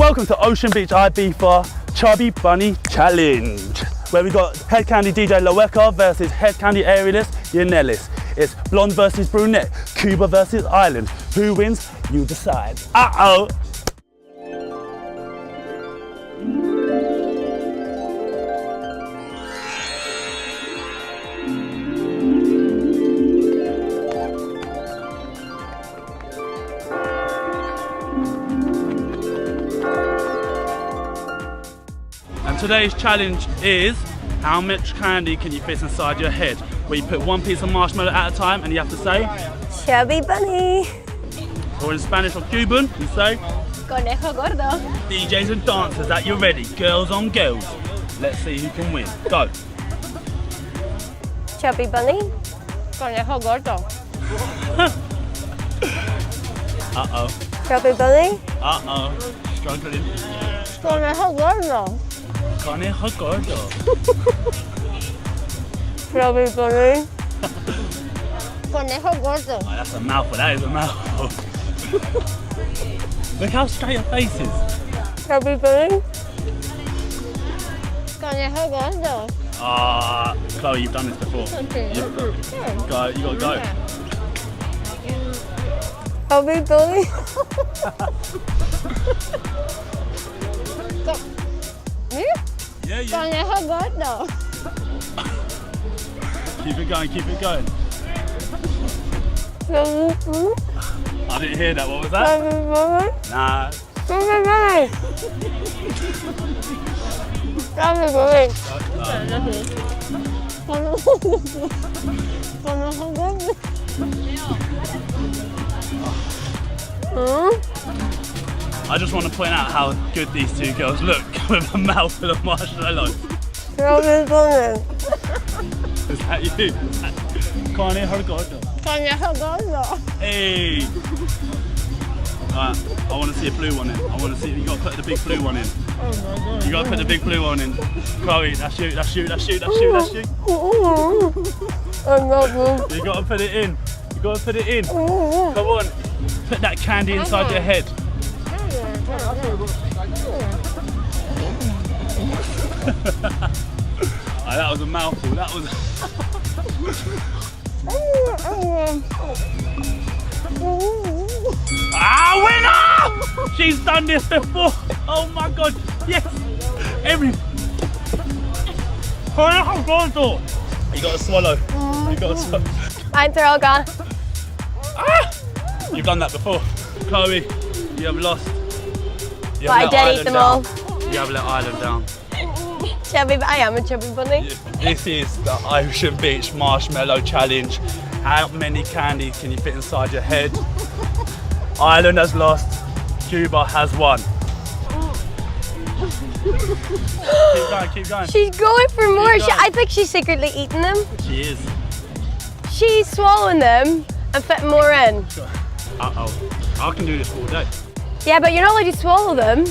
Welcome to Ocean Beach Ibiza Chubby Bunny Challenge, where we got head candy DJ Loeka versus head candy aerialist Yanelis. It's blonde versus brunette, Cuba versus Ireland. Who wins? You decide. Uh-oh. And today's challenge is how much candy can you fit inside your head? Where you put one piece of marshmallow at a time and you have to say Chubby bunny. Or in Spanish or Cuban, you say Conejo gordo. DJs and dancers, are you ready? Girls on girls. Let's see who can win. Go. Chubby bunny. Conejo gordo. Uh-oh. Chubby bunny. Uh-oh. Struggling. Conejo gordo. Conejo gordo. Chubby bunny. Conejo gordo. Oh, that's a mouthful, that is a mouthful. Look how straight your face is. Chubby bunny. Conejo gordo. Ah, Chloe, you've done this before. Go, you gotta go. Chubby bunny. Yeah, yeah. Conejo gordo. Keep it going, keep it going. Chubby bunny. I didn't hear that, what was that? Chubby bunny. Nah. Chubby bunny. Chubby bunny. Conejo gordo. I just want to point out how good these two girls look with a mouthful of marshmallow. Chubby bunny. Is that you? Conejo gordo. Conejo gordo. Hey! Alright, I want to see a blue one in. I want to see, you got to put the big blue one in. You got to put the big blue one in. Chloe, that's you, that's you, that's you, that's you, that's you. You got to put it in. You got to put it in. Come on, put that candy inside your head. Oh, that was a mouthful, that was... winner! She's done this before. Oh my God, yes. You got to swallow. You got to swallow. They're all gone. You've done that before. Chloe, you have lost. You But I did eat them all. You have let Ireland down. Chubby, I am a chubby bunny. This is the Ocean Beach Marshmallow Challenge. How many candies can you fit inside your head? Ireland has lost, Cuba has won. Keep going, keep going. She's going for more. Keep going. I think she's secretly eating them. She is. She's swallowing them and fitting more in. Uh-oh. I can do this all day. Yeah, but you're not allowed to swallow them.